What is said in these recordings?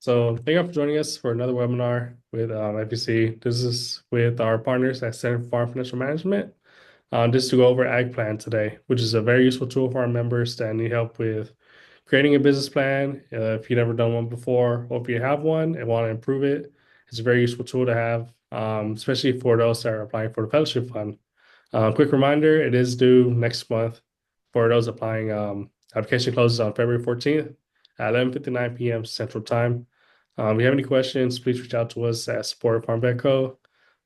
So thank you for joining us for another webinar with FEC. This is with our partners at Center for Farm Financial Management. Just to go over AgPlan today, which is a very useful tool for our members that need help with creating a business plan. If you've never done one before, or if you have one and want to improve it, it's a very useful tool to have, especially for those that are applying for the fellowship fund. Quick reminder, it is due next month for those applying. Application closes on February 14th at 11:59 p.m. Central Time. If you have any questions, please reach out to us at support at Farm Vet Co.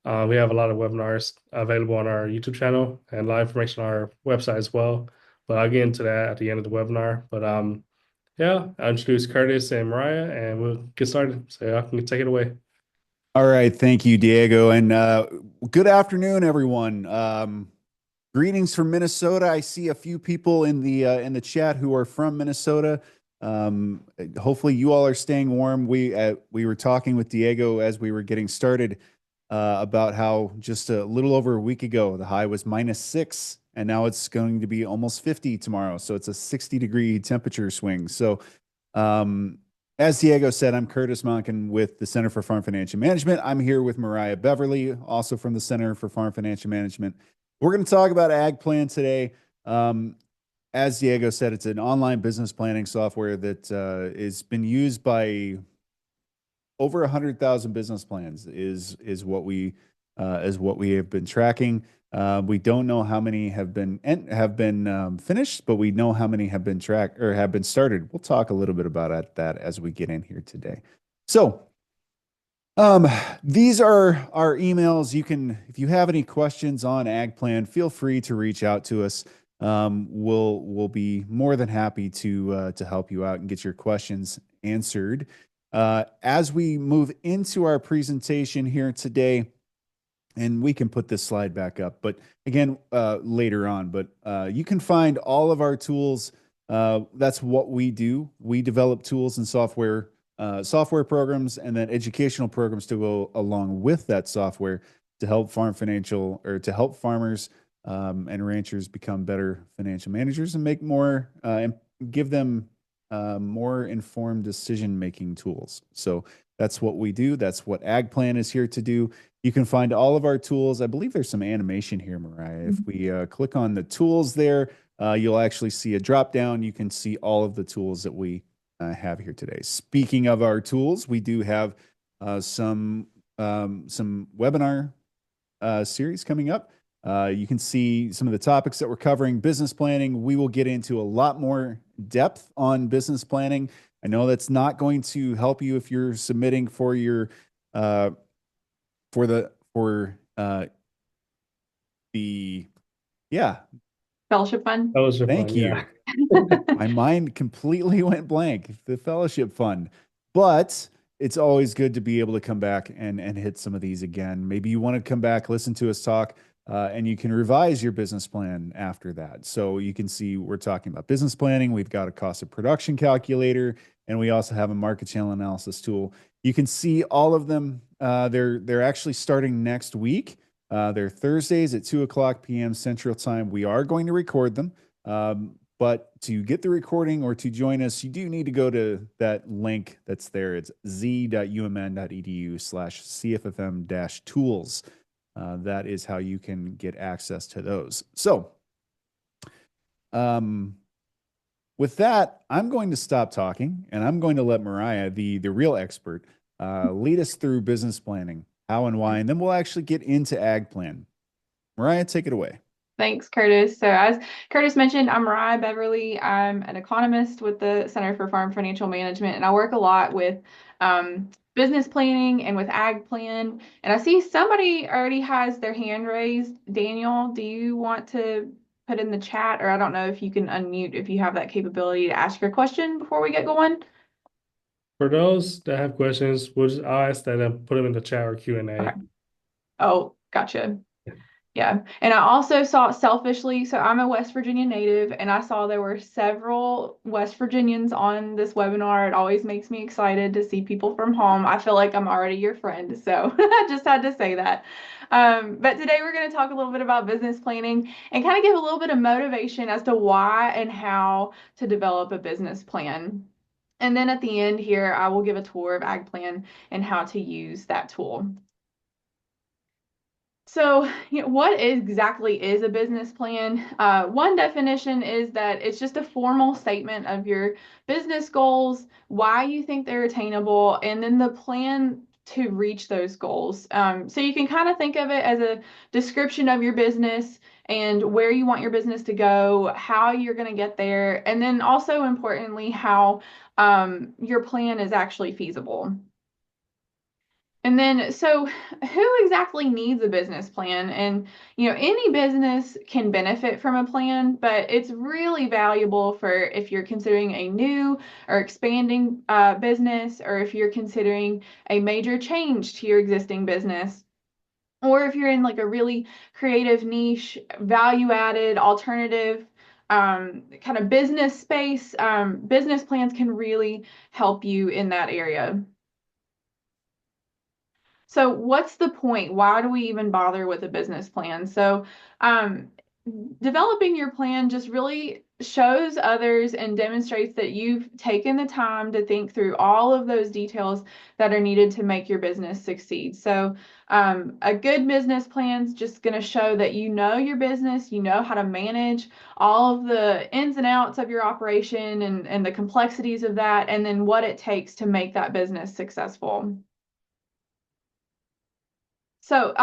We have a lot of webinars available on our YouTube channel and a lot of information on our website as well. But I'll get into that at the end of the webinar. But yeah, I'll introduce Curtis and Mariah and we'll get started. So y'all can take it away. All right, thank you, Diego, and good afternoon, everyone. Greetings from Minnesota. I see a few people in the chat who are from Minnesota. Hopefully, you all are staying warm. We were talking with Diego as we were getting started about how just a little over a week ago the high was -6, and now it's going to be almost 50 tomorrow. So it's a 60-degree temperature swing. So as Diego said, I'm Curtis Monken with the Center for Farm Financial Management. I'm here with Mariah Beverly, also from the Center for Farm Financial Management. We're going to talk about AgPlan today. As Diego said, it's an online business planning software that has been used by over 100,000 business plans. Is what we have been tracking. We don't know how many have been finished, but we know how many have been tracked or have been started. We'll talk a little bit about that as we get in here today. So, these are our emails. You can, if you have any questions on AgPlan, feel free to reach out to us. We'll be more than happy to help you out and get your questions answered. As we move into our presentation here today, and we can put this slide back up, but again, later on, but you can find all of our tools. That's what we do. We develop tools and software programs and then educational programs to go along with that software to help to help farmers and ranchers become better financial managers and make more and give them more informed decision-making tools. So that's what we do. That's what AgPlan is here to do. You can find all of our tools. I believe there's some animation here, Mariah. If we click on the tools there, you'll actually see a drop down. You can see all of the tools that we have here today. Speaking of our tools, we do have some webinar series coming up. You can see some of the topics that we're covering. Business planning, we will get into a lot more depth on business planning. I know that's not going to help you if you're submitting for your for the Fellowship fund. Fellowship thank fund, you. yeah. My mind completely went blank. The fellowship fund. But it's always good to be able to come back and hit some of these again. Maybe you want to come back, listen to us talk, and you can revise your business plan after that. So you can see we're talking about business planning. We've got a cost of production calculator, and we also have a market channel analysis tool. You can see all of them. They're actually starting next week. They're Thursdays at 2:00 p.m. Central Time. We are going to record them. But to get the recording or to join us, you do need to go to that link that's there. It's z.umn.edu/CFFM-tools. That is how you can get access to those. So, with that, I'm going to stop talking and I'm going to let Mariah, the real expert, lead us through business planning, how and why, and then we'll actually get into AgPlan. Mariah, take it away. Thanks, Curtis. So as Curtis mentioned, I'm Mariah Beverly. I'm an economist with the Center for Farm Financial Management, and I work a lot with business planning and with AgPlan. And I see somebody already has their hand raised. Daniel, do you want to put in the chat, or I don't know if you can unmute if you have that capability to ask your question before we get going? For those that have questions, I'll ask that and put them in the chat or Q&A. Okay. Oh, gotcha. Yeah. And I also saw selfishly, so I'm a West Virginia native, and I saw there were several West Virginians on this webinar. It always makes me excited to see people from home. I feel like I'm already your friend. So I just had to say that. But today we're going to talk a little bit about business planning and kind of give a little bit of motivation as to why and how to develop a business plan. And then at the end here, I will give a tour of AgPlan and how to use that tool. So, what exactly is a business plan? One definition is that it's just a formal statement of your business goals, why you think they're attainable, and then the plan to reach those goals. So you can kind of think of it as a description of your business and where you want your business to go, how you're going to get there, and then also importantly, how your plan is actually feasible. And then, so who exactly needs a business plan? And, any business can benefit from a plan, but it's really valuable for if you're considering a new or expanding business, or if you're considering a major change to your existing business, or if you're in like a really creative niche, value added, alternative kind of business space. Business plans can really help you in that area. So what's the point? Why do we even bother with a business plan? So, um, developing your plan just really shows others and demonstrates that you've taken the time to think through all of those details that are needed to make your business succeed. So, a good business plan is just going to show that you know your business, you know how to manage all of the ins and outs of your operation and the complexities of that, and then what it takes to make that business successful. So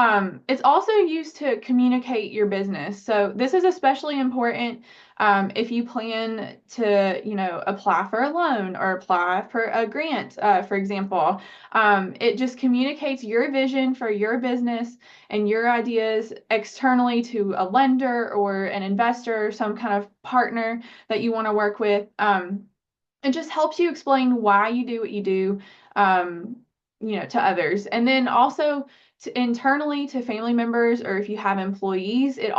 it's also used to communicate your business. So this is especially important if you plan to, apply for a loan or apply for a grant, for example. It just communicates your vision for your business and your ideas externally to a lender or an investor or some kind of partner that you want to work with. It just helps you explain why you do what you do, to others. And then also internally to family members, or if you have employees, it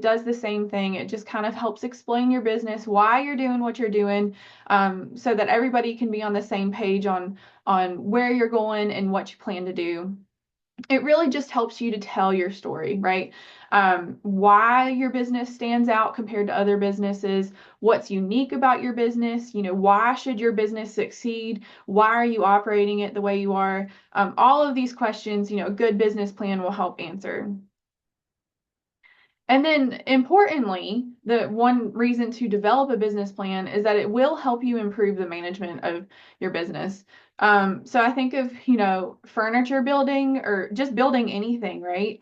does the same thing. It just kind of helps explain your business, why you're doing what you're doing, so that everybody can be on the same page on where you're going and what you plan to do. It really just helps you to tell your story, right? Why your business stands out compared to other businesses, what's unique about your business, why should your business succeed? Why are you operating it the way you are? All of these questions, a good business plan will help answer. And then importantly, the one reason to develop a business plan is that it will help you improve the management of your business. So I think of, furniture building or just building anything, right?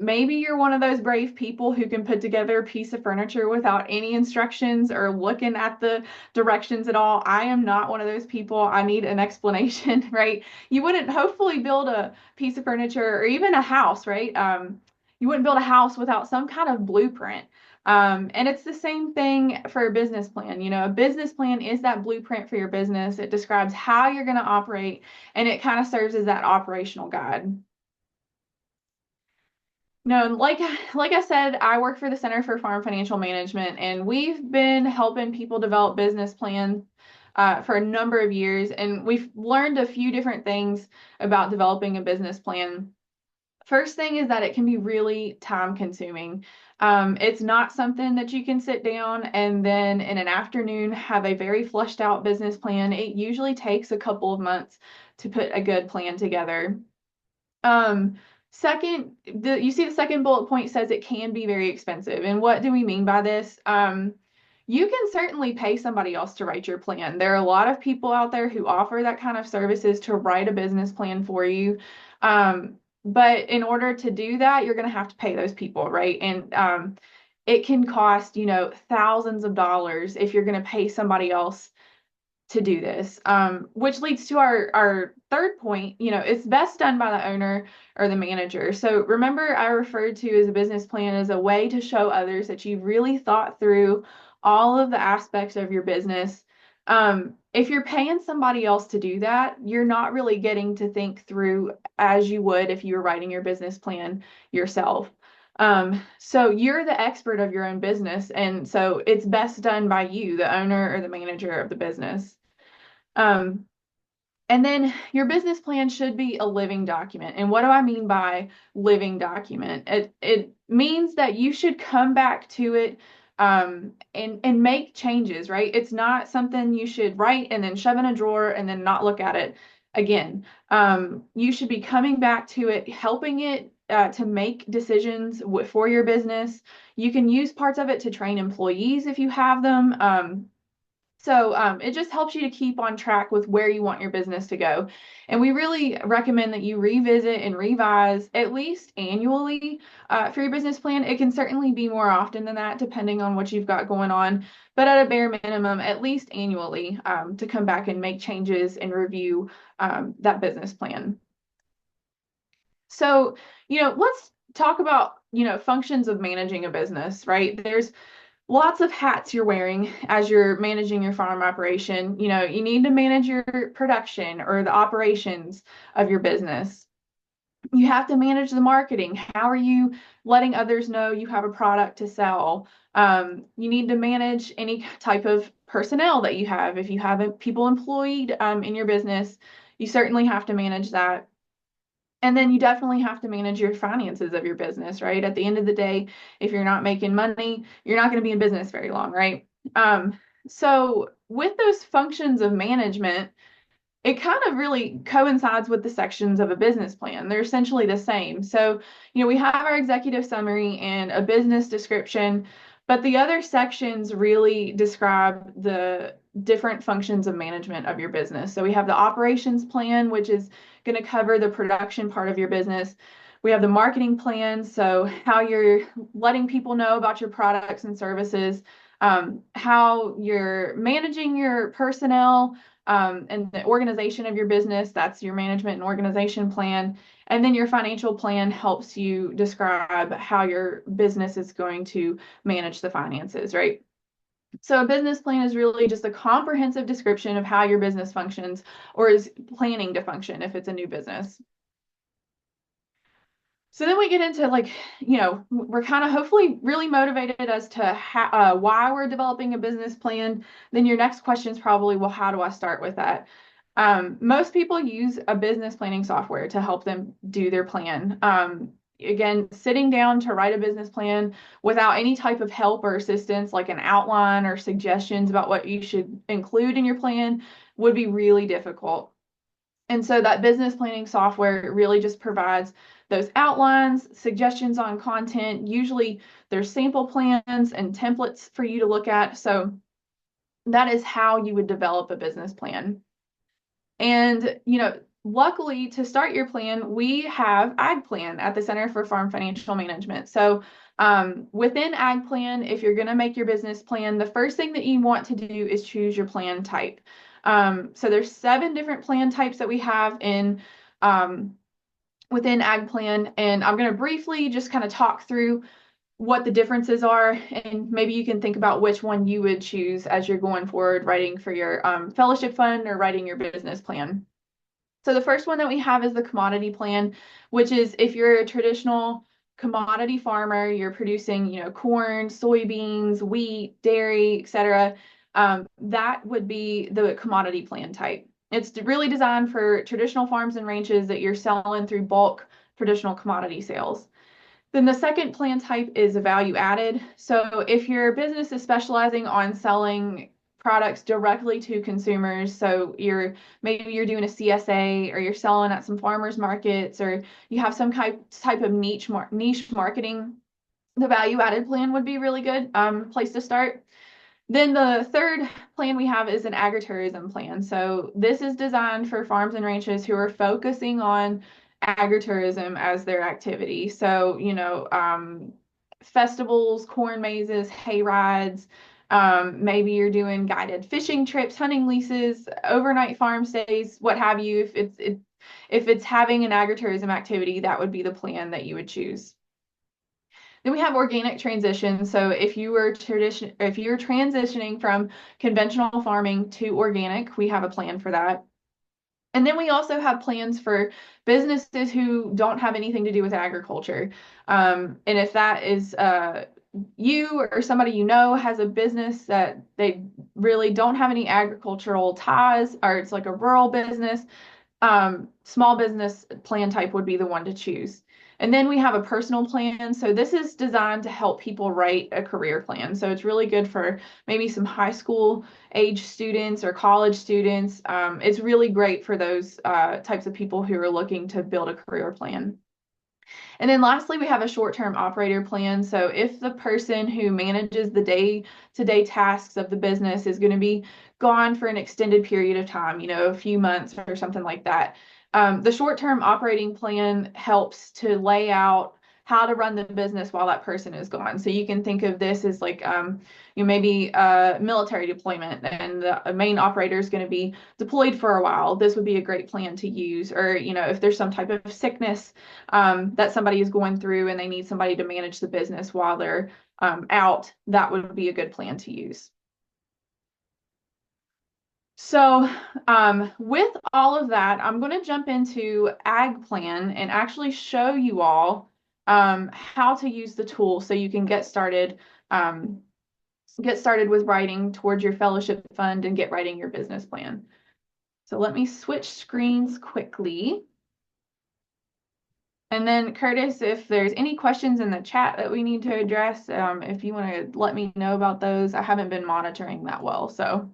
Maybe you're one of those brave people who can put together a piece of furniture without any instructions or looking at the directions at all. I am not one of those people. I need an explanation, right? You wouldn't hopefully build a piece of furniture or even a house, right? You wouldn't build a house without some kind of blueprint. And it's the same thing for a business plan. A business plan is that blueprint for your business. It describes how you're going to operate, and it kind of serves as that operational guide. No, like I said, I work for the Center for Farm Financial Management, and we've been helping people develop business plans for a number of years, and we've learned a few different things about developing a business plan. First thing is that it can be really time consuming. It's not something that you can sit down and then in an afternoon have a very fleshed out business plan. It usually takes a couple of months to put a good plan together. Second, you see the second bullet point says it can be very expensive. And what do we mean by this? You can certainly pay somebody else to write your plan. There are a lot of people out there who offer that kind of services to write a business plan for you. But in order to do that, you're going to have to pay those people, right? And it can cost, thousands of dollars if you're going to pay somebody else to do this, which leads to our third point. It's best done by the owner or the manager. So remember, I referred to as a business plan as a way to show others that you've really thought through all of the aspects of your business. If you're paying somebody else to do that, you're not really getting to think through as you would if you were writing your business plan yourself. So you're the expert of your own business, and so it's best done by you, the owner or the manager of the business. Um, and then your business plan should be a living document. And what do I mean by living document? It means that you should come back to it and make changes, right? It's not something you should write and then shove in a drawer and then not look at it again. You should be coming back to it, helping it to make decisions for your business. You can use parts of it to train employees if you have them. So it just helps you to keep on track with where you want your business to go. And we really recommend that you revisit and revise at least annually for your business plan. It can certainly be more often than that, depending on what you've got going on. But at a bare minimum, at least annually, to come back and make changes and review that business plan. So, let's talk about, functions of managing a business, right? There's lots of hats you're wearing as you're managing your farm operation. You need to manage your production or the operations of your business. You have to manage the marketing. How are you letting others know you have a product to sell? You need to manage any type of personnel that you have. If you have people employed in your business, you certainly have to manage that. And then you definitely have to manage your finances of your business, right? At the end of the day, if you're not making money, you're not going to be in business very long, right? So with those functions of management, it kind of really coincides with the sections of a business plan. They're essentially the same. So, we have our executive summary and a business description, but the other sections really describe the different functions of management of your business. So we have the operations plan, which is going to cover the production part of your business. We have the marketing plan, so how you're letting people know about your products and services, how you're managing your personnel, and the organization of your business. That's your management and organization plan. And then your financial plan helps you describe how your business is going to manage the finances, right? So a business plan is really just a comprehensive description of how your business functions or is planning to function if it's a new business. So then we get into we're kind of hopefully really motivated as to why we're developing a business plan. Then your next question is probably, well, how do I start with that? Most people use a business planning software to help them do their plan. Again, sitting down to write a business plan without any type of help or assistance, like an outline or suggestions about what you should include in your plan, would be really difficult. And so that business planning software really just provides those outlines, suggestions on content. Usually there's sample plans and templates for you to look at. So that is how you would develop a business plan. And, luckily to start your plan, we have AgPlan at the Center for Farm Financial Management. So within AgPlan, if you're going to make your business plan, the first thing that you want to do is choose your plan type. So there's 7 different plan types that we have in within AgPlan, and I'm going to briefly just kind of talk through what the differences are, and maybe you can think about which one you would choose as you're going forward writing for your fellowship fund or writing your business plan. So the first one that we have is the commodity plan, which is if you're a traditional commodity farmer, you're producing, corn, soybeans, wheat, dairy, etc. That would be the commodity plan type. It's really designed for traditional farms and ranches that you're selling through bulk traditional commodity sales. Then the second plan type is a value added. So if your business is specializing on selling products directly to consumers, so maybe you're doing a CSA or you're selling at some farmers markets or you have some type of niche marketing, the value added plan would be really good place to start. Then the third plan we have is an agritourism plan. So this is designed for farms and ranches who are focusing on agritourism as their activity. So, festivals, corn mazes, hay rides. Maybe you're doing guided fishing trips, hunting leases, overnight farm stays, what have you. If it's having an agritourism activity, that would be the plan that you would choose. Then we have organic transition. So if you were transitioning from conventional farming to organic, we have a plan for that. And then we also have plans for businesses who don't have anything to do with agriculture. And if that is you or somebody has a business that they really don't have any agricultural ties, or it's like a rural business, Small business plan type would be the one to choose. And then we have a personal plan. So this is designed to help people write a career plan. So it's really good for maybe some high school age students or college students. It's really great for those types of people who are looking to build a career plan. And then lastly, we have a short-term operator plan. So if the person who manages the day-to-day tasks of the business is going to be gone for an extended period of time, a few months or something like that, the short-term operating plan helps to lay out how to run the business while that person is gone. So you can think of this as like, maybe a military deployment and the main operator is going to be deployed for a while. This would be a great plan to use. Or, if there's some type of sickness that somebody is going through and they need somebody to manage the business while they're out, that would be a good plan to use. So with all of that, I'm going to jump into AgPlan and actually show you all how to use the tool so you can um, get started with writing towards your fellowship fund and get writing your business plan. So let me switch screens quickly. And then Curtis, if there's any questions in the chat that we need to address, if you want to let me know about those, I haven't been monitoring that well. So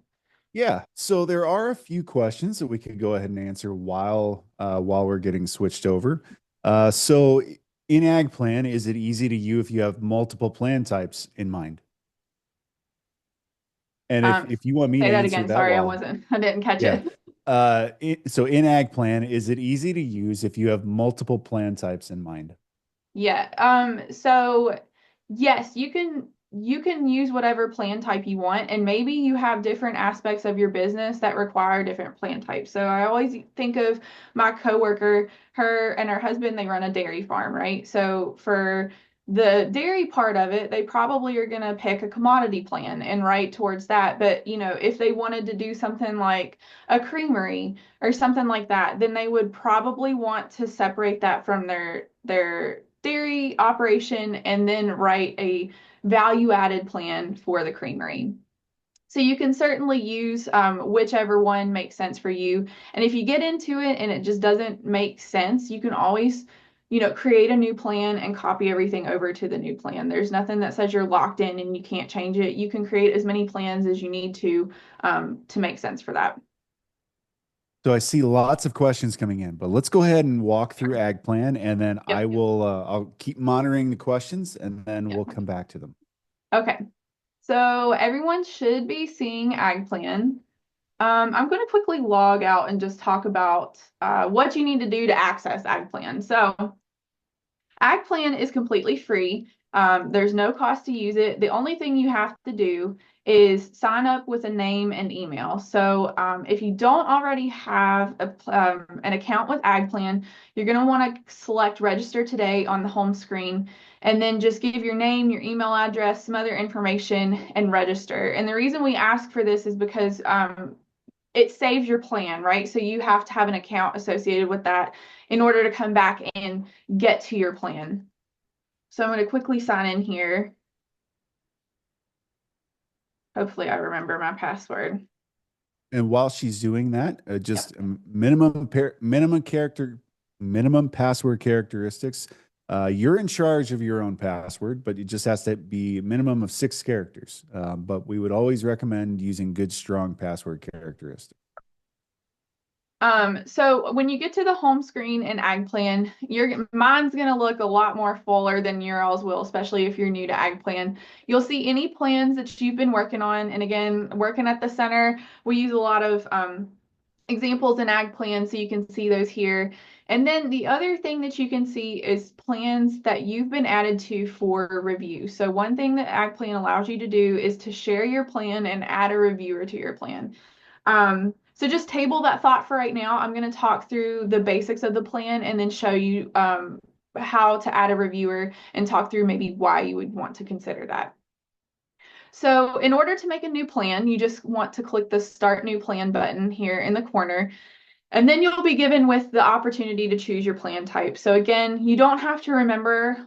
Yeah, so there are a few questions that we could go ahead and answer while we're getting switched over. So in AgPlan, is it easy to you if you have multiple plan types in mind? And if um, if you want me to say that answer again. that, Sorry, well, I didn't catch yeah. it. So in AgPlan, is it easy to use if you have multiple plan types in mind? Yeah. So yes, you can use whatever plan type you want, and maybe you have different aspects of your business that require different plan types. So I always think of my coworker, her and her husband, they run a dairy farm, right? So for the dairy part of it, they probably are going to pick a commodity plan and write towards that. But, if they wanted to do something like a creamery or something like that, then they would probably want to separate that from their dairy operation and then write a value added plan for the creamery. So you can certainly use whichever one makes sense for you. And if you get into it and it just doesn't make sense, you can always, create a new plan and copy everything over to the new plan. There's nothing that says you're locked in and you can't change it. You can create as many plans as you need to make sense for that. So I see lots of questions coming in, but let's go ahead and walk through AgPlan, and then Yep. I'll keep monitoring the questions, and then Yep. we'll come back to them. Okay. So everyone should be seeing AgPlan. I'm going to quickly log out and just talk about what you need to do to access AgPlan. So AgPlan is completely free. There's no cost to use it. The only thing you have to do is sign up with a name and email. So if you don't already have an account with AgPlan, you're going to want to select register today on the home screen and then just give your name, your email address, some other information and register. And the reason we ask for this is because it saves your plan, right? So you have to have an account associated with that in order to come back and get to your plan. So I'm going to quickly sign in here. Hopefully I remember my password. And while she's doing that, Yep. just minimum password characteristics. You're in charge of your own password, but it just has to be a minimum of 6 characters. But we would always recommend using good, strong password characteristics. So when you get to the home screen in AgPlan, mine's going to look a lot more fuller than your all's will, especially if you're new to AgPlan. You'll see any plans that you've been working on. And again, working at the center, we use a lot of examples in AgPlan, so you can see those here. And then the other thing that you can see is plans that you've been added to for review. So one thing that AgPlan allows you to do is to share your plan and add a reviewer to your plan. So just table that thought for right now. I'm going to talk through the basics of the plan and then show you how to add a reviewer and talk through maybe why you would want to consider that. So in order to make a new plan, you just want to click the Start New Plan button here in the corner, and then you'll be given with the opportunity to choose your plan type. So again, you don't have to remember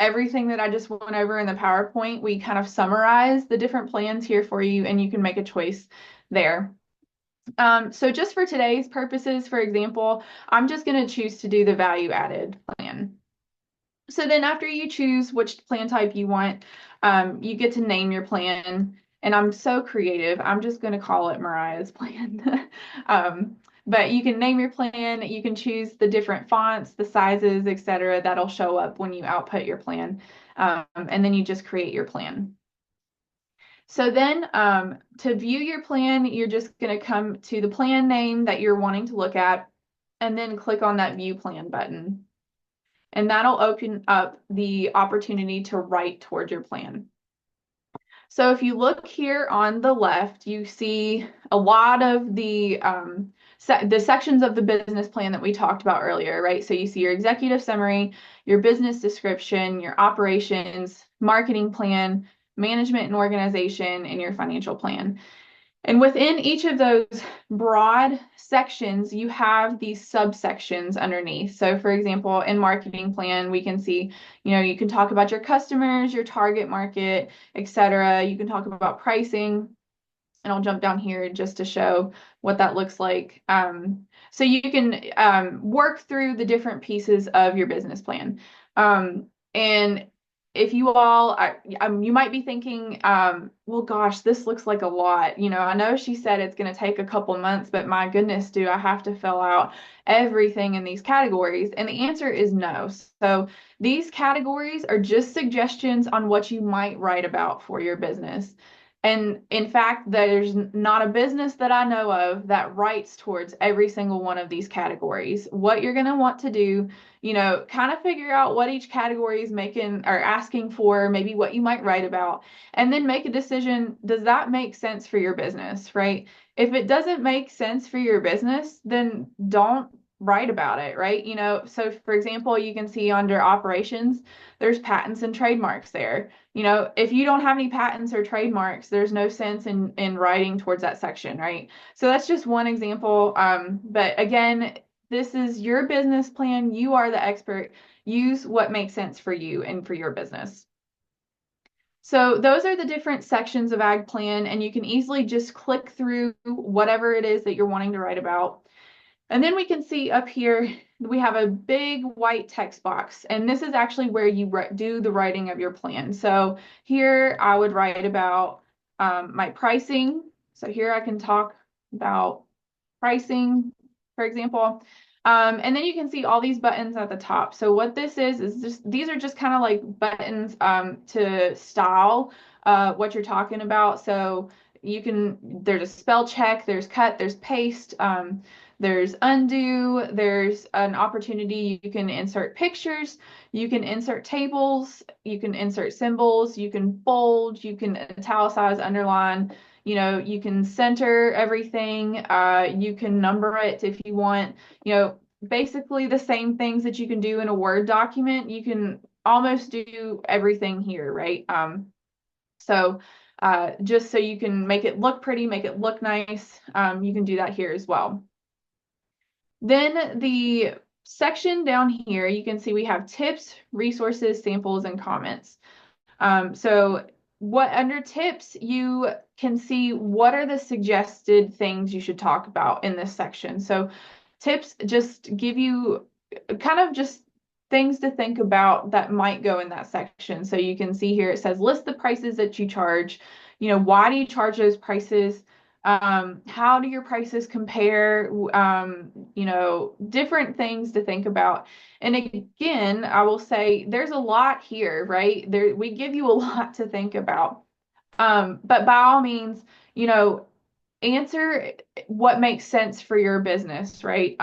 everything that I just went over in the PowerPoint. We kind of summarize the different plans here for you, and you can make a choice there. So just for today's purposes, for example, I'm just going to choose to do the value added plan. So then after you choose which plan type you want, you get to name your plan. And I'm so creative. I'm just going to call it Mariah's plan. But you can name your plan. You can choose the different fonts, the sizes, etc. That'll show up when you output your plan. And then you just create your plan. So then to view your plan, you're just going to come to the plan name that you're wanting to look at and then click on that view plan button. And that'll open up the opportunity to write toward your plan. So if you look here on the left, you see a lot of the sections of the business plan that we talked about earlier, right? So you see your executive summary, your business description, your operations, marketing plan, management and organization, and your financial plan. And within each of those broad sections, you have these subsections underneath. So for example, in marketing plan, we can see, you can talk about your customers, your target market, etc. You can talk about pricing, and I'll jump down here just to show what that looks like. So you can work through the different pieces of your business plan. And if you all, you might be thinking, well, gosh, this looks like a lot. I know she said it's going to take a couple months, but my goodness, do I have to fill out everything in these categories? And the answer is no. So these categories are just suggestions on what you might write about for your business. And in fact, there's not a business that I know of that writes towards every single one of these categories. What you're going to want to do, kind of figure out what each category is making or asking for, maybe what you might write about, and then make a decision. Does that make sense for your business, right? If it doesn't make sense for your business, then don't write about it, right? So for example, you can see under operations, there's patents and trademarks there. If you don't have any patents or trademarks, there's no sense in writing towards that section, right? So that's just one example. But again, this is your business plan. You are the expert. Use what makes sense for you and for your business. So those are the different sections of AgPlan, and you can easily just click through whatever it is that you're wanting to write about. And then we can see up here, we have a big white text box, and this is actually where you do the writing of your plan. So here I would write about my pricing. So here I can talk about pricing, for example. And then you can see all these buttons at the top. So what this is just, these are just kind of like buttons to style what you're talking about. So there's a spell check, there's cut, there's paste, there's undo, there's an opportunity. You can insert pictures, you can insert tables, you can insert symbols, you can bold, you can italicize, underline, you can center everything, you can number it if you want, basically the same things that you can do in a Word document, you can almost do everything here, right? So just so you can make it look pretty, make it look nice, you can do that here as well. Then the section down here, you can see we have tips, resources, samples, and comments. So what under tips, you can see what are the suggested things you should talk about in this section. So tips just give you kind of just things to think about that might go in that section. So you can see here, it says list the prices that you charge. Why do you charge those prices? How do your prices compare? Different things to think about. And again, I will say there's a lot here, right? We give you a lot to think about. But by all means, answer what makes sense for your business, right?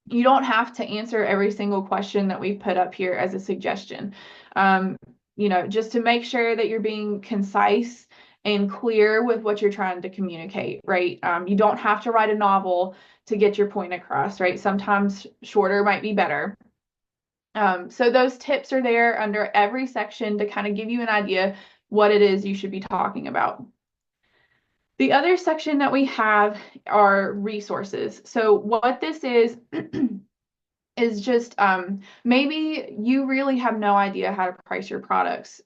You don't have to answer every single question that we've put up here as a suggestion. Just to make sure that you're being concise and clear with what you're trying to communicate, right? You don't have to write a novel to get your point across, right? Sometimes shorter might be better. So those tips are there under every section to kind of give you an idea what it is you should be talking about. The other section that we have are resources. So what this is is just maybe you really have no idea how to price your products,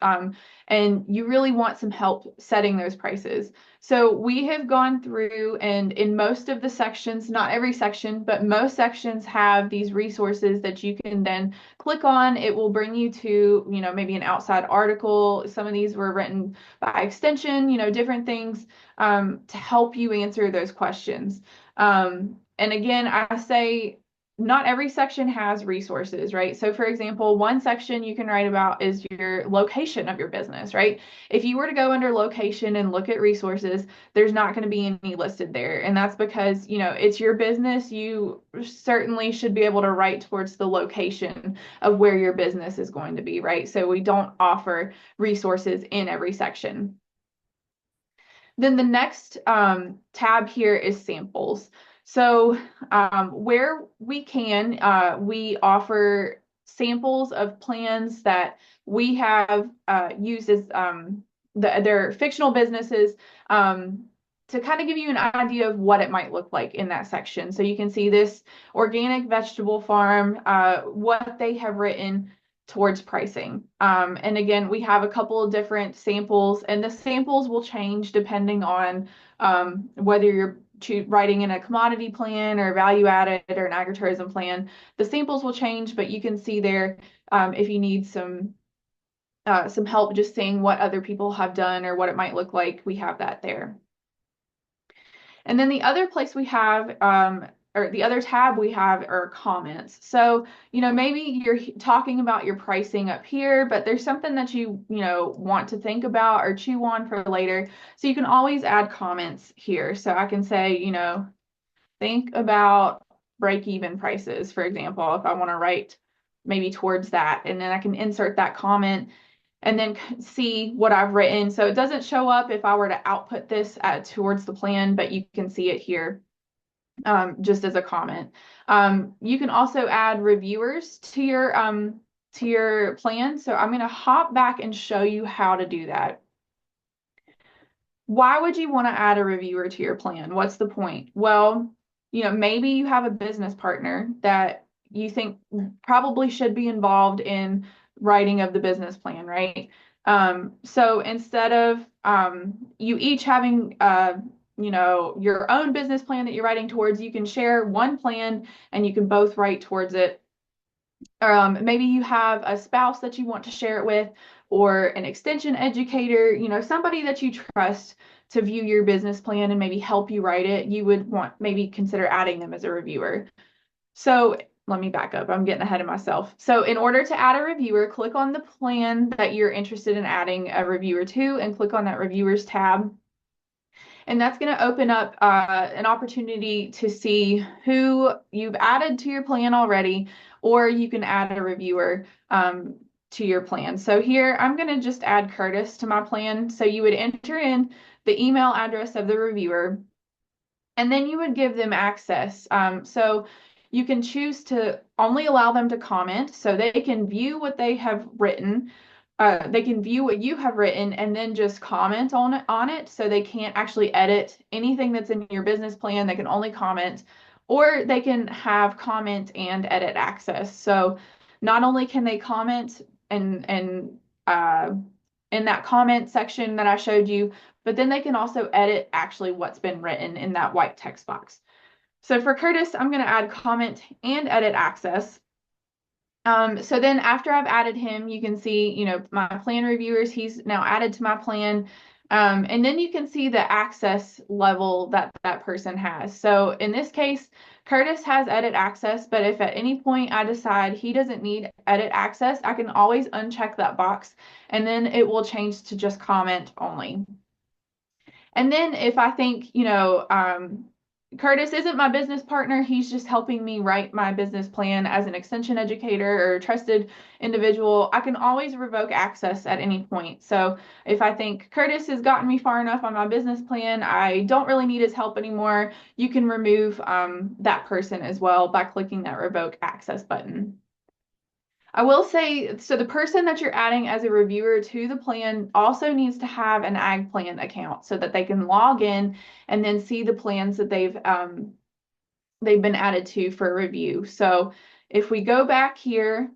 and you really want some help setting those prices. So we have gone through, and in most of the sections, not every section, but most sections have these resources that you can then click on. It will bring you to, maybe an outside article. Some of these were written by extension, different things to help you answer those questions. And again, I say, not every section has resources, right? So for example, one section you can write about is your location of your business, right? If you were to go under location and look at resources, there's not going to be any listed there. And that's because, it's your business. You certainly should be able to write towards the location of where your business is going to be, right? So we don't offer resources in every section. Then the next tab here is samples. So where we can, we offer samples of plans that we have used as they're fictional businesses, to kind of give you an idea of what it might look like in that section. So you can see this organic vegetable farm, what they have written towards pricing. And again, we have a couple of different samples, and the samples will change depending on whether you're writing in a commodity plan or value added or an agritourism plan. The samples will change, but you can see there if you need some help just seeing what other people have done or what it might look like, we have that there. And then the other place we have, or the other tab we have, are comments. So, maybe you're talking about your pricing up here, but there's something that you want to think about or chew on for later. So you can always add comments here. So I can say, think about break-even prices, for example, if I want to write maybe towards that, and then I can insert that comment and then see what I've written. So it doesn't show up if I were to output this towards the plan, but you can see it here just as a comment. You can also add reviewers to your plan. So I'm going to hop back and show you how to do that. Why would you want to add a reviewer to your plan? What's the point? Well, maybe you have a business partner that you think probably should be involved in writing of the business plan, right? So instead of you each having your own business plan that you're writing towards, you can share one plan and you can both write towards it. Maybe you have a spouse that you want to share it with, or an extension educator, somebody that you trust to view your business plan and maybe help you write it. You would maybe consider adding them as a reviewer. So let me back up. I'm getting ahead of myself. So in order to add a reviewer, click on the plan that you're interested in adding a reviewer to and click on that reviewers tab. And that's going to open up an opportunity to see who you've added to your plan already, or you can add a reviewer to your plan. So here, I'm going to just add Curtis to my plan. So you would enter in the email address of the reviewer, and then you would give them access. So you can choose to only allow them to comment, so they can view what they have written. They can view what you have written and then just comment on it. So they can't actually edit anything that's in your business plan. They can only comment, or they can have comment and edit access. So not only can they comment and in that comment section that I showed you, but then they can also edit actually what's been written in that white text box. So for Curtis, I'm going to add comment and edit access. So then after I've added him, you can see, my plan reviewers, he's now added to my plan. And then you can see the access level that that person has. So in this case, Curtis has edit access, but if at any point I decide he doesn't need edit access, I can always uncheck that box, and then it will change to just comment only. And then if I think, Curtis isn't my business partner, he's just helping me write my business plan as an extension educator or a trusted individual, I can always revoke access at any point. So if I think Curtis has gotten me far enough on my business plan, I don't really need his help anymore, you can remove that person as well by clicking that revoke access button. I will say, so the person that you're adding as a reviewer to the plan also needs to have an AgPlan account so that they can log in and then see the plans that they've they've been added to for review. So if we go back here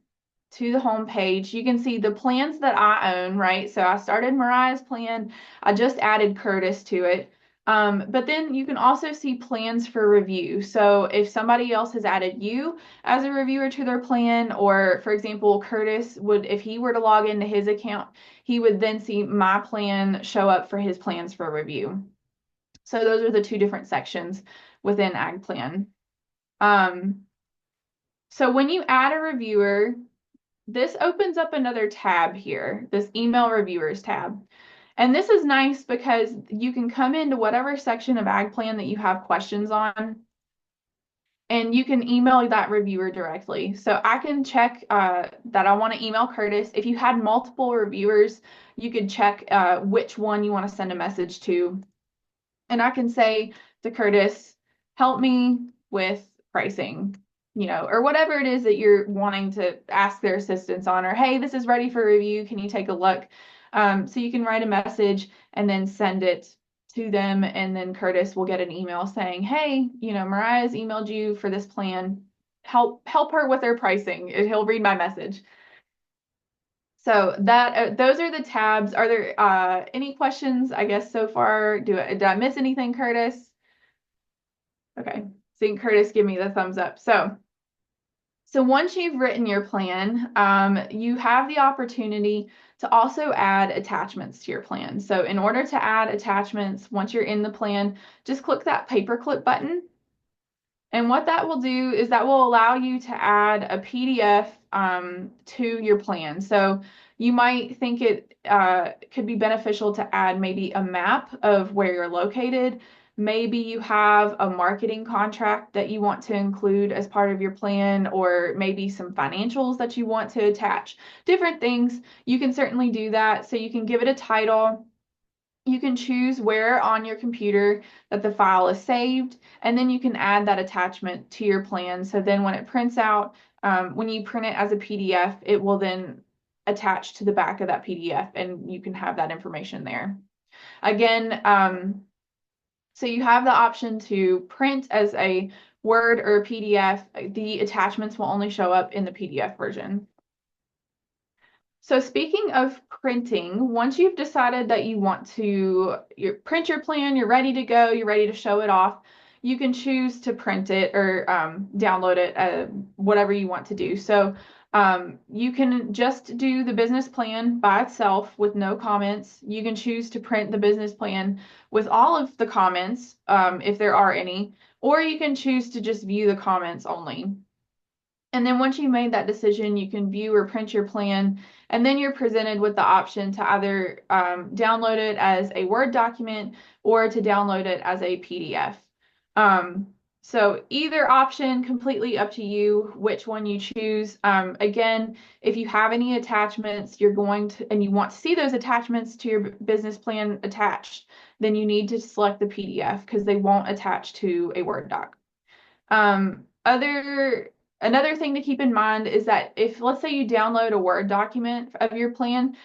to the home page, you can see the plans that I own, right? So I started Mariah's plan. I just added Curtis to it. But then you can also see plans for review. So if somebody else has added you as a reviewer to their plan, or for example, Curtis would, if he were to log into his account, he would then see my plan show up for his plans for review. So those are the two different sections within AgPlan. So when you add a reviewer, this opens up another tab here, this email reviewers tab. And this is nice because you can come into whatever section of AgPlan that you have questions on, and you can email that reviewer directly. So I can check that I want to email Curtis. If you had multiple reviewers, you could check which one you want to send a message to. And I can say to Curtis, help me with pricing, or whatever it is that you're wanting to ask their assistance on, or hey, this is ready for review. Can you take a look? So you can write a message and then send it to them. And then Curtis will get an email saying, hey, Mariah's emailed you for this plan. Help her with her pricing. And he'll read my message. So that those are the tabs. Are there any questions, I guess, so far? Did I miss anything, Curtis? Okay, seeing Curtis give me the thumbs up. So once you've written your plan, you have the opportunity to also add attachments to your plan. So in order to add attachments, once you're in the plan, just click that paperclip button. And what that will do is that will allow you to add a PDF to your plan. So you might think it could be beneficial to add maybe a map of where you're located. Maybe you have a marketing contract that you want to include as part of your plan, or maybe some financials that you want to attach. Different things. You can certainly do that. So you can give it a title. You can choose where on your computer that the file is saved, and then you can add that attachment to your plan. So then when it prints out, when you print it as a PDF, it will then attach to the back of that PDF, and you can have that information there. Again, so you have the option to print as a Word or a PDF. The attachments will only show up in the PDF version. So speaking of printing, once you've decided that you want to print your plan, you're ready to go, you're ready to show it off, you can choose to print it or download it, whatever you want to do. So you can just do the business plan by itself with no comments. You can choose to print the business plan with all of the comments, if there are any, or you can choose to just view the comments only. And then once you made that decision, you can view or print your plan, and then you're presented with the option to either download it as a Word document or to download it as a PDF. So either option, completely up to you, which one you choose. Again, if you have any attachments, you're going to, and you want to see those attachments to your business plan attached, then you need to select the PDF because they won't attach to a Word doc. Another thing to keep in mind is that if, let's say, you download a Word document of your plan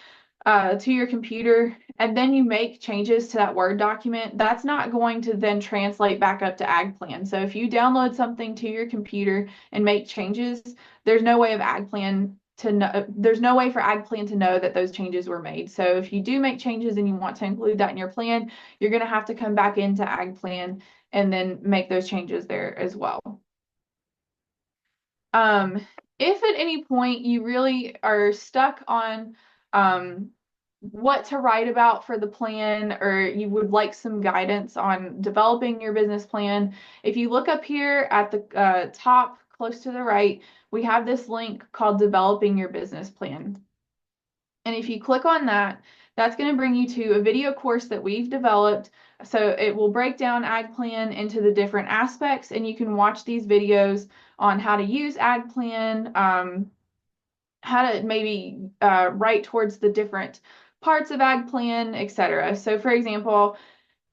to your computer, and then you make changes to that Word document, that's not going to then translate back up to AgPlan. So if you download something to your computer and make changes, there's no way of AgPlan to know, there's no way for AgPlan to know that those changes were made. So if you do make changes and you want to include that in your plan, you're going to have to come back into AgPlan and then make those changes there as well. If at any point you really are stuck on what to write about for the plan, or you would like some guidance on developing your business plan, if you look up here at the top close to the right, we have this link called Developing Your Business Plan. And if you click on that, that's going to bring you to a video course that we've developed. So it will break down AgPlan into the different aspects, and you can watch these videos on how to use AgPlan, how to maybe write towards the different parts of AgPlan, etc. So for example,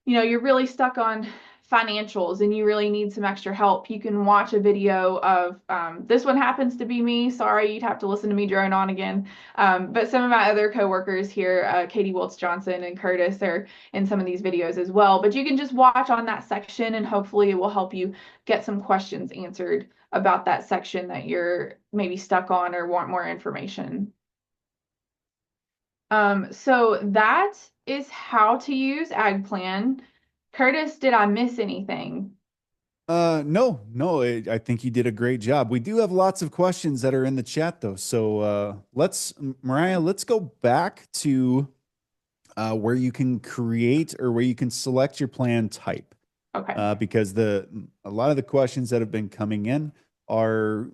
you're really stuck on financials and you really need some extra help, you can watch a video of this one happens to be me. Sorry, you'd have to listen to me drone on again. But some of my other coworkers here, Katie Wiltz Johnson and Curtis, are in some of these videos as well. But you can just watch on that section and hopefully it will help you get some questions answered about that section that you're maybe stuck on or want more information. So that is how to use AgPlan. Curtis, did I miss anything? No, I think you did a great job. We do have lots of questions that are in the chat though. So Mariah, let's go back to where you can create or where you can select your plan type. Okay. Because a lot of the questions that have been coming in are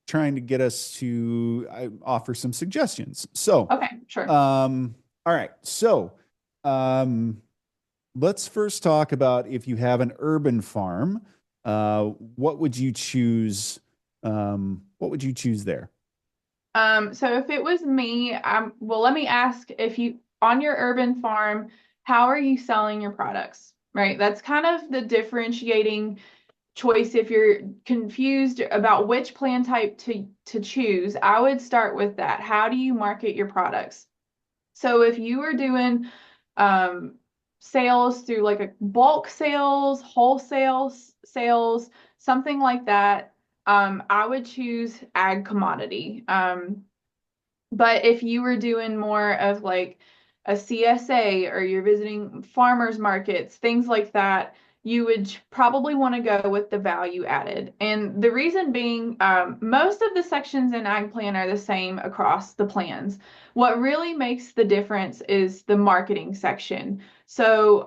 trying to get us to offer some suggestions. So, Okay, sure. All right. So, let's first talk about if you have an urban farm, what would you choose? What would you choose there? So if it was me, well, let me ask if you on your urban farm, how are you selling your products? Right? That's kind of the differentiating choice. If you're confused about which plan type to choose, I would start with that. How do you market your products? So if you were doing um, sales through like a bulk sales, wholesale sales, something like that, I would choose ag commodity. But if you were doing more of like a CSA or you're visiting farmers markets, things like that, you would probably want to go with the value added. And the reason being, most of the sections in Ag Plan are the same across the plans. What really makes the difference is the marketing section. So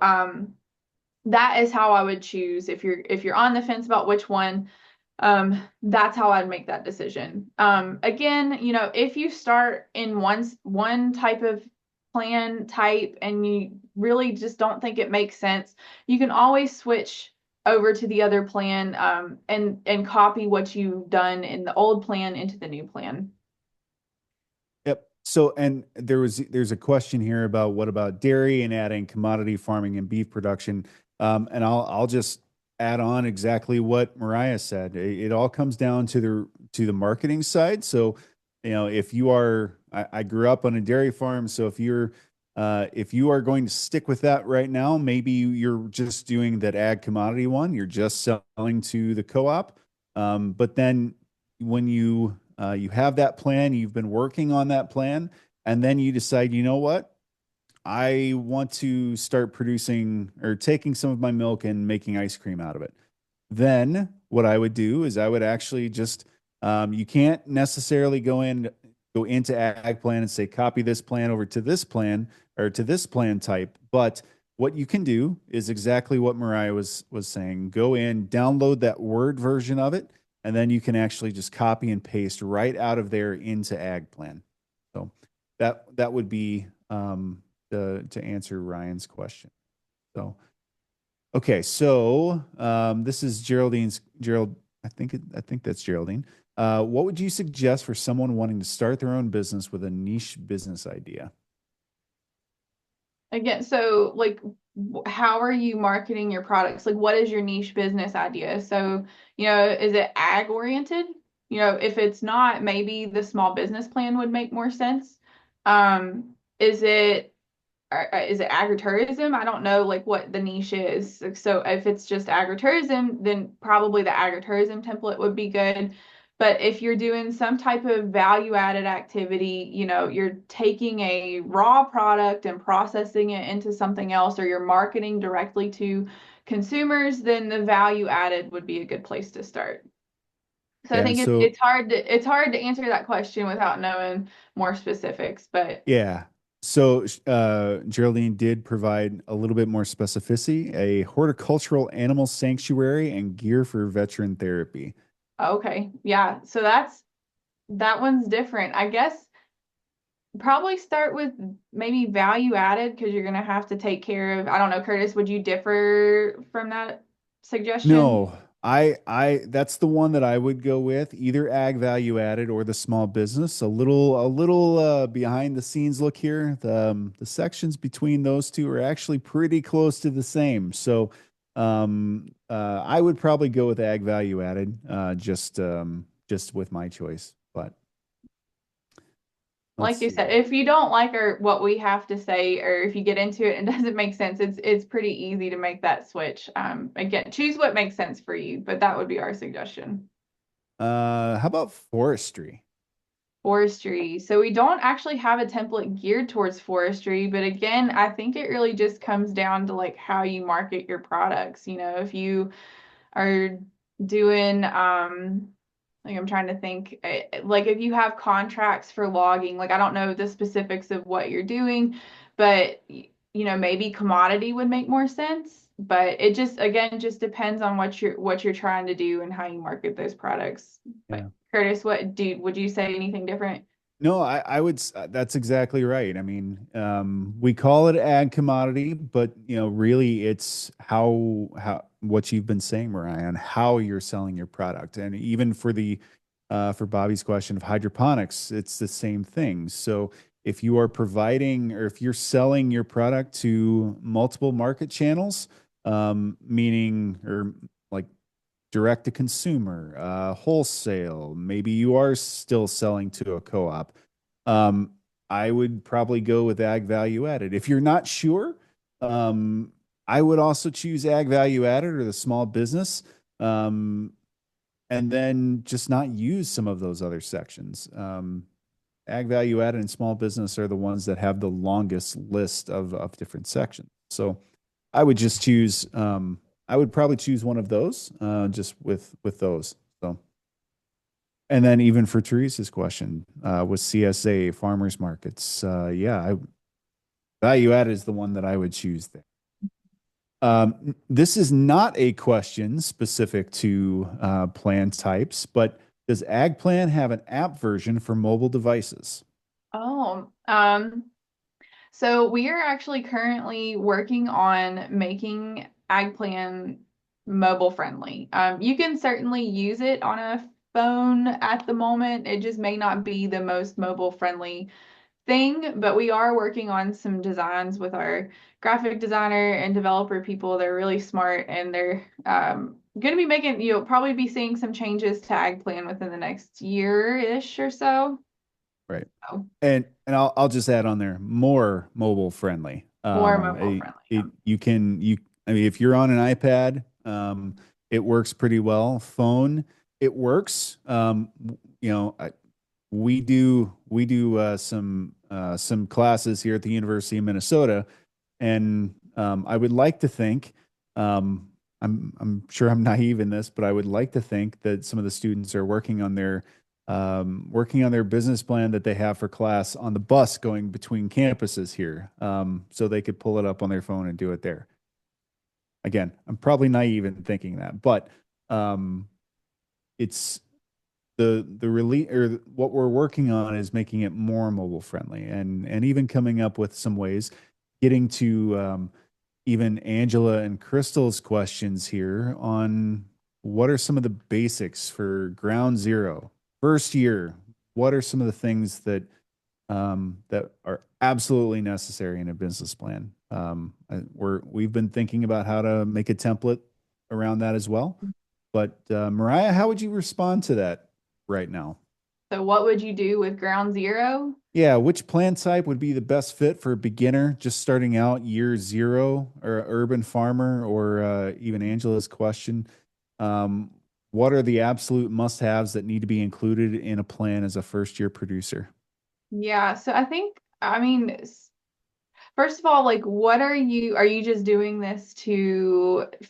that is how I would choose if you're on the fence about which one. That's how I'd make that decision. Again, if you start in one type of plan type and you really just don't think it makes sense, you can always switch over to the other plan, and copy what you've done in the old plan into the new plan. Yep. So, and there's a question here about what about dairy and adding commodity farming and beef production. And I'll just add on exactly what Mariah said. It all comes down to the marketing side. So, if you are, I grew up on a dairy farm, so if you are going to stick with that right now, maybe you're just doing that ag commodity one. You're just selling to the co-op. But then when you have that plan, you've been working on that plan, and then you decide, you know what? I want to start producing or taking some of my milk and making ice cream out of it. Then what I would do is I would actually just you can't necessarily go into ag plan and say copy this plan over to this plan or to this plan type, but what you can do is exactly what Mariah was saying. Go in, download that Word version of it, and then you can actually just copy and paste right out of there into AgPlan. So that would be to answer Ryan's question. So okay, so this is Gerald. I think that's Geraldine. What would you suggest for someone wanting to start their own business with a niche business idea? Again, so like, how are you marketing your products? Like, what is your niche business idea? So, is it ag oriented? If it's not, maybe the small business plan would make more sense. Is it agritourism? I don't know like what the niche is. So if it's just agritourism, then probably the agritourism template would be good. But if you're doing some type of value added activity, you're taking a raw product and processing it into something else, or you're marketing directly to consumers, then the value added would be a good place to start. So I Yeah, think it's hard to answer that question without knowing more specifics, but yeah. So Geraldine did provide a little bit more specificity, a horticultural animal sanctuary and gear for veteran therapy. okay. Yeah. So that one's different. I guess probably start with maybe value added because you're gonna have to take care of, I don't know, Curtis, would you differ from that suggestion? No, That's the one that I would go with, either ag value added or the small business. A little behind the scenes look here. The sections between those two are actually pretty close to the same. So I would probably go with ag value added, just with my choice. But let's Like you see. said, if you don't like what we have to say, or if you get into it and it doesn't make sense, it's pretty easy to make that switch. Again, choose what makes sense for you, but that would be our suggestion. How about forestry? Forestry. So we don't actually have a template geared towards forestry, but again, I think it really just comes down to like how you market your products. If you are doing like I'm trying to think like if you have contracts for logging, like I don't know the specifics of what you're doing, but maybe commodity would make more sense, but it just again just depends on what you're trying to do and how you market those products. But Yeah. Curtis, would you say anything different? No, I would, that's exactly right. I mean, we call it ag commodity, but really it's what you've been saying, Mariah, on how you're selling your product. And even for Bobby's question of hydroponics, it's the same thing. So if you are providing or if you're selling your product to multiple market channels, meaning or like direct to consumer, wholesale. Maybe you are still selling to a co-op. Um, I would probably go with ag value added. If you're not sure, I would also choose ag value added or the small business, and then just not use some of those other sections. Ag value added and small business are the ones that have the longest list of different sections. So I would just choose. I would probably choose one of those, just with those. So, and then even for Teresa's question, with CSA farmers markets, value add is the one that I would choose there. This is not a question specific to plan types, but does AgPlan have an app version for mobile devices? Oh, so we are actually currently working on making AgPlan mobile friendly. You can certainly use it on a phone at the moment. It just may not be the most mobile friendly thing, but we are working on some designs with our graphic designer and developer people. They're really smart and they're going to be making, you'll probably be seeing some changes to AgPlan within the next year-ish or so. Right. So And I'll just add on there more mobile friendly. more mobile friendly. Yeah. You can you I mean if you're on an iPad, it works pretty well. Phone, it works. We do some classes here at the University of Minnesota, and I would like to think, I'm sure I'm naive in this, but I would like to think that some of the students are working on their business plan that they have for class on the bus going between campuses here, so they could pull it up on their phone and do it there. Again, I'm probably naive in thinking that, but it's the release or what we're working on is making it more mobile friendly and even coming up with some ways, getting to even Angela and Crystal's questions here on what are some of the basics for ground zero, first year. What are some of the things that are absolutely necessary in a business plan? We've been thinking about how to make a template around that as well. But Mariah, how would you respond to that right now? So what would you do with ground zero? Yeah, which plan type would be the best fit for a beginner just starting out year zero, or an urban farmer, or even Angela's question? Um, what are the absolute must-haves that need to be included in a plan as a first-year producer? Yeah, so I mean, first of all, like, are you just doing this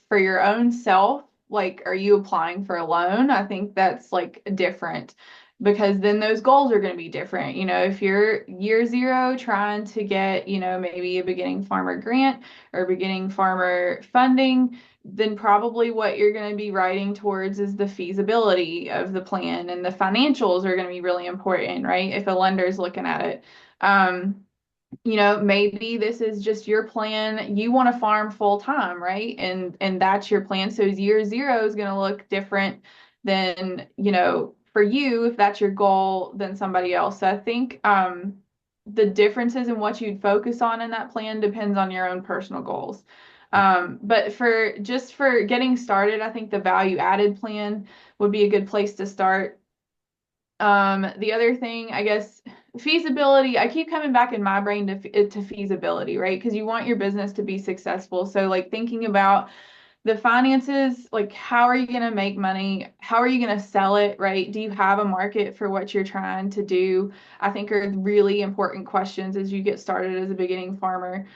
for your own self? Like, are you applying for a loan? I think that's like different because then those goals are going to be different. If you're year zero trying to get, maybe a beginning farmer grant or beginning farmer funding, then probably what you're going to be writing towards is the feasibility of the plan and the financials are going to be really important, right? If a lender's looking at it. maybe this is just your plan. You want to farm full time, right? And that's your plan. So year zero is going to look different than, for you, if that's your goal, than somebody else. So I think the differences in what you'd focus on in that plan depends on your own personal goals. But for getting started, I think the value added plan would be a good place to start. The other thing, I guess, feasibility, I keep coming back in my brain to feasibility, right? Because you want your business to be successful. So, like, thinking about the finances, like, how are you going to make money? How are you going to sell it, right? Do you have a market for what you're trying to do? I think are really important questions as you get started as a beginning farmer.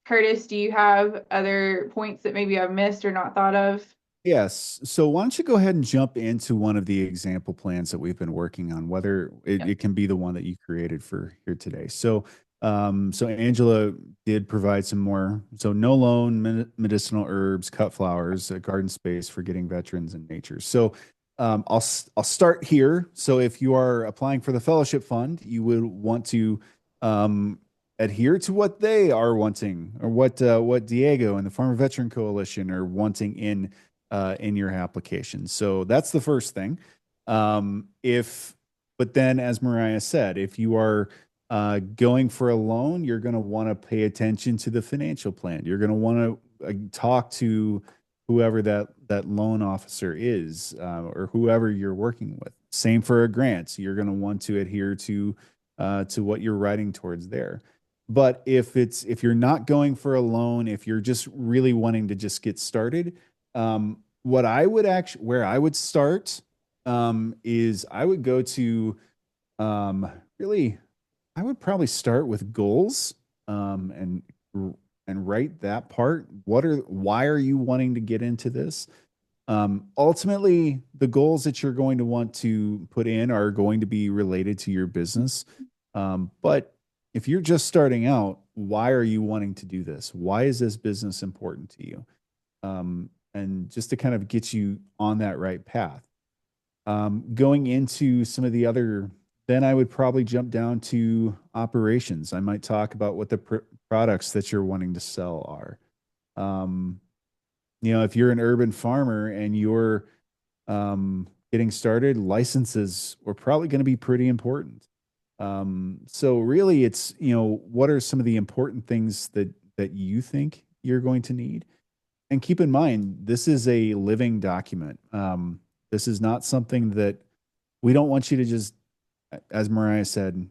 Curtis, do you have other points that maybe I've missed or not thought of? Yes. So why don't you go ahead and jump into one of the example plans that we've been working on, whether it, Yep. it can be the one that you created for here today. So Angela did provide some more. So no loan, medicinal herbs, cut flowers, a garden space for getting veterans in nature. So I'll start here. So if you are applying for the fellowship fund, you would want to um, adhere to what they are wanting, or what Diego and the Farmer Veteran Coalition are wanting in your application. So that's the first thing. But then, as Mariah said, if you are going for a loan, you're going to want to pay attention to the financial plan. You're going to want to talk to whoever that loan officer is, or whoever you're working with. Same for a grant. You're going to want to adhere to what you're writing towards there. But if you're not going for a loan, if you're just really wanting to just get started, what I would actually where I would start is I would go to really I would probably start with goals, and write that part. Why are you wanting to get into this? Ultimately, the goals that you're going to want to put in are going to be related to your business. But if you're just starting out, why are you wanting to do this? Why is this business important to you? And just to kind of get you on that right path. Going into some of the other, then I would probably jump down to operations. I might talk about what the products that you're wanting to sell are. Um, if you're an urban farmer and you're getting started, licenses are probably going to be pretty important. So really, it's what are some of the important things that you think you're going to need? And keep in mind, this is a living document. This is not something that we don't want you to just, as Mariah said,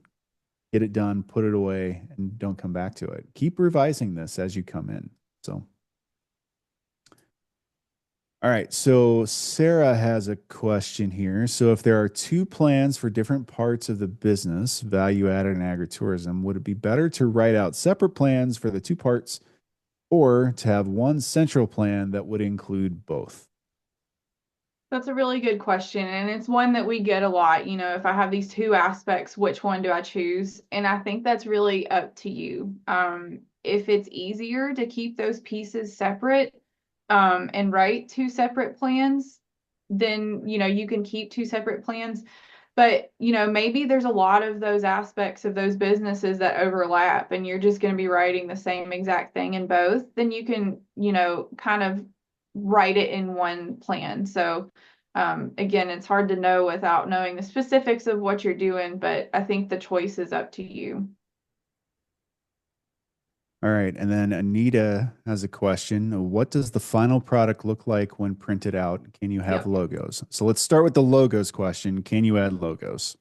get it done, put it away, and don't come back to it. Keep revising this as you come in. So, all right. So Sarah has a question here. So if there are two plans for different parts of the business, value added and agritourism, would it be better to write out separate plans for the two parts, or to have one central plan that would include both? That's a really good question. And it's one that we get a lot. If I have these two aspects, which one do I choose? And I think that's really up to you. If it's easier to keep those pieces separate, and write two separate plans, then, you can keep two separate plans. But, maybe there's a lot of those aspects of those businesses that overlap and you're just going to be writing the same exact thing in both. Then you can, kind of write it in one plan. So, again, it's hard to know without knowing the specifics of what you're doing, but I think the choice is up to you. All right. And then Anita has a question. What does the final product look like when printed out? Can you have Yep. logos? So let's start with the logos question. Can you add logos?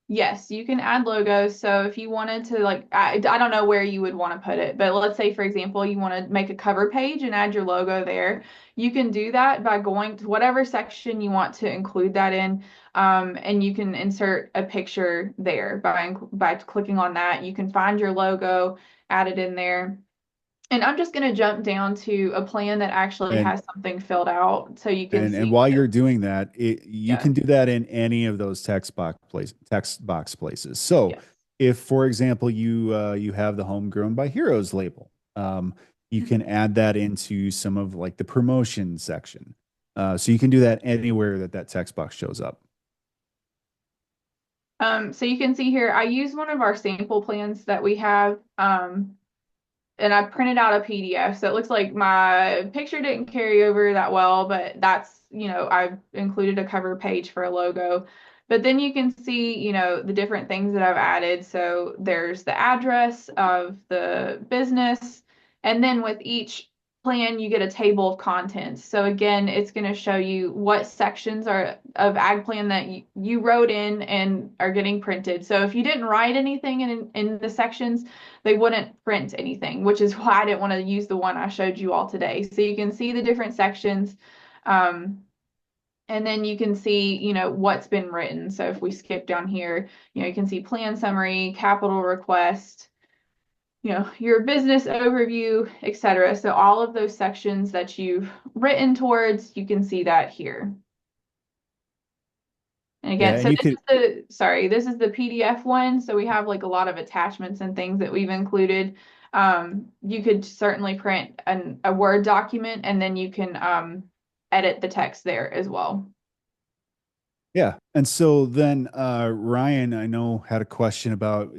Yes, you can add logos. So if you wanted to, like, I don't know where you would want to put it, but let's say, for example, you want to make a cover page and add your logo there. You can do that by going to whatever section you want to include that in, and you can insert a picture there by clicking on that. You can find your logo, add it in there. And I'm just going to jump down to a plan that actually And has something filled out so you can and see. while you're doing that, you Yeah. can do that in any of those text box places. So Yes. if, for example, you have the Homegrown by Heroes label, you can add that into some of like the promotion section. So you can do that anywhere that text box shows up. So you can see here, I use one of our sample plans that we have. And I printed out a PDF. So it looks like my picture didn't carry over that well, but that's, I've included a cover page for a logo. But then you can see, the different things that I've added. So there's the address of the business. And then with each plan, you get a table of contents. So again, it's going to show you what sections are of AgPlan that you wrote in and are getting printed. So if you didn't write anything in the sections, they wouldn't print anything, which is why I didn't want to use the one I showed you all today. So you can see the different sections. And then you can see, what's been written. So if we skip down here, you can see plan summary, capital request, your business overview, etc. So all of those sections that you've written towards, you can see that here. And Yeah, again, and so you could, this is the PDF one. So we have like a lot of attachments and things that we've included. You could certainly print a Word document and then you can edit the text there as well. yeah. And so then Ryan, I know, had a question about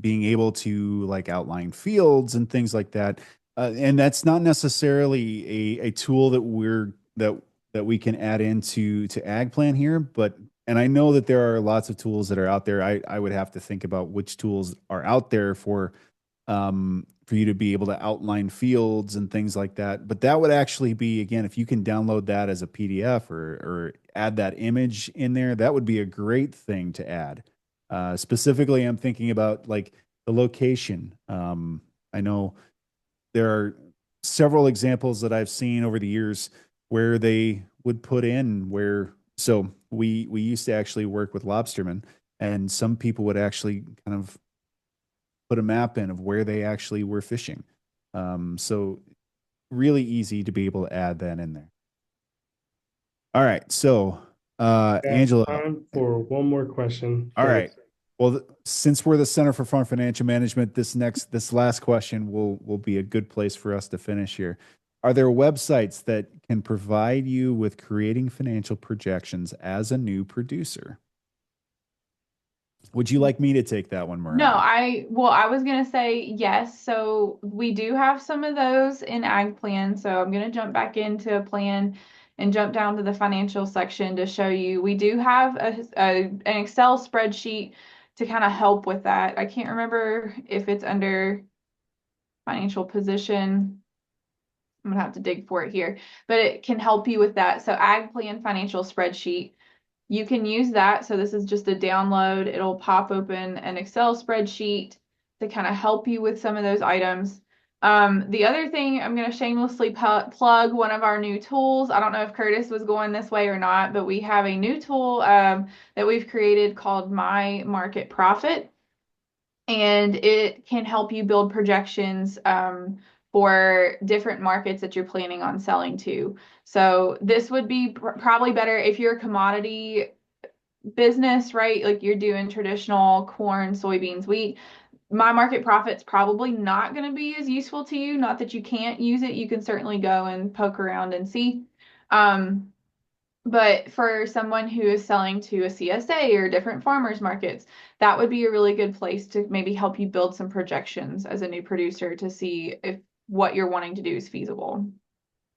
being able to like outline fields and things like that. And that's not necessarily a tool that we can add into to AgPlan here, but and I know that there are lots of tools that are out there. I would have to think about which tools are out there for you to be able to outline fields and things like that. But that would actually be, again, if you can download that as a PDF or add that image in there, that would be a great thing to add. Specifically, I'm thinking about like the location. I know there are several examples that I've seen over the years where they would put in where, so we used to actually work with lobstermen, and some people would actually kind of put a map in of where they actually were fishing. So really easy to be able to add that in there. All right. So, Got Angela, time for one more question, all right. Curtis. Well, since we're the Center for Farm Financial Management, this last question will be a good place for us to finish here. Are there websites that can provide you with creating financial projections as a new producer? Would you like me to take that one, No, Mariah? I was gonna say yes. So we do have some of those in AgPlan. So I'm gonna jump back into a plan and jump down to the financial section to show you. We do have an Excel spreadsheet to kind of help with that. I can't remember if it's under financial position. I'm gonna have to dig for it here, but it can help you with that. So AgPlan financial spreadsheet. You can use that. So this is just a download. It'll pop open an Excel spreadsheet to kind of help you with some of those items. The other thing, I'm going to shamelessly plug one of our new tools. I don't know if Curtis was going this way or not, but we have a new tool that we've created called My Market Profit, and it can help you build projections for different markets that you're planning on selling to. So this would be probably better if you're a commodity business, right? Like you're doing traditional corn, soybeans, wheat. My market profit's probably not going to be as useful to you. Not that you can't use it. You can certainly go and poke around and see. Um, but for someone who is selling to a CSA or different farmers markets, that would be a really good place to maybe help you build some projections as a new producer to see if what you're wanting to do is feasible.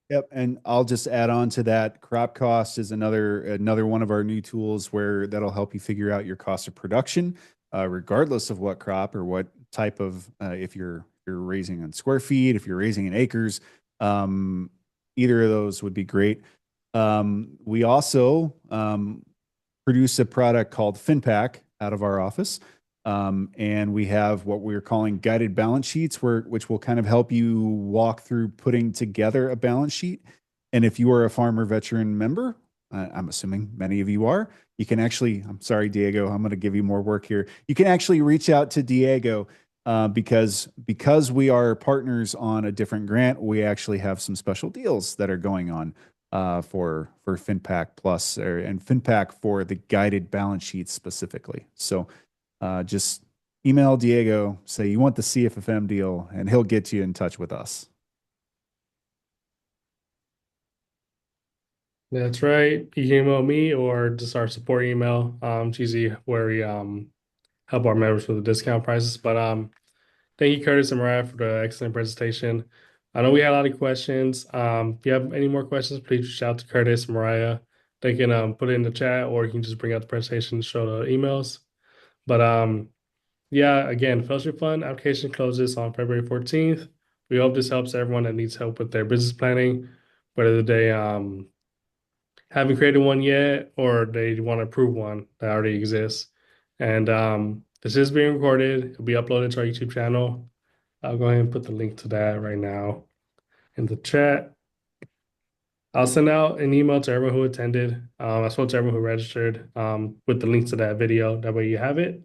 Yep, and I'll just add on to that. Crop cost is another one of our new tools where that'll help you figure out your cost of production, regardless of what crop or what type of if you're raising on square feet, if you're raising in acres, um, either of those would be great. We also produce a product called FinPack out of our office. And we have what we're calling guided balance sheets, which will kind of help you walk through putting together a balance sheet. And if you are a farmer veteran member, I'm assuming many of you are, you can actually, I'm sorry, Diego, I'm going to give you more work here. You can actually reach out to Diego because we are partners on a different grant. We actually have some special deals that are going on for FinPack Plus and FinPack for the guided balance sheets specifically. So just email Diego, say you want the CFFM deal, and he'll get you in touch with us. That's right. You can email me or just our support email. It's easy where we help our members with the discount prices. But thank you, Curtis and Mariah, for the excellent presentation. I know we had a lot of questions. If you have any more questions, please reach out to Curtis and Mariah. They can put it in the chat, or you can just bring out the presentation and show the emails. But yeah, again, Fellowship Fund application closes on February 14th. We hope this helps everyone that needs help with their business planning, whether they haven't created one yet or they want to approve one that already exists. And this is being recorded. It'll be uploaded to our YouTube channel. I'll go ahead and put the link to that right now in the chat. I'll send out an email to everyone who attended, as well as everyone who registered, with the link to that video. That way you have it.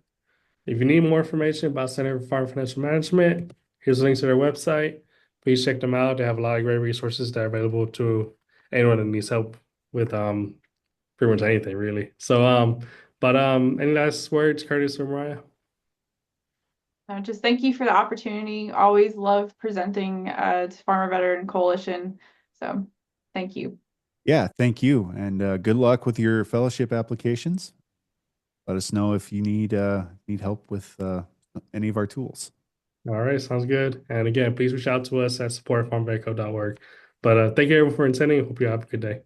If you need more information about Center for Farm Financial Management, here's a link to their website. Please check them out. They have a lot of great resources that are available to anyone that needs help with pretty much anything really. So but any last words, Curtis or Mariah? Just thank you for the opportunity. Always love presenting to Farmer Veteran Coalition. So thank you. Yeah, thank you, and good luck with your fellowship applications. Let us know if you need help with any of our tools. All right, sounds good. And again, please reach out to us at support@farmveco.org. But thank you everyone for attending. Hope you have a good day.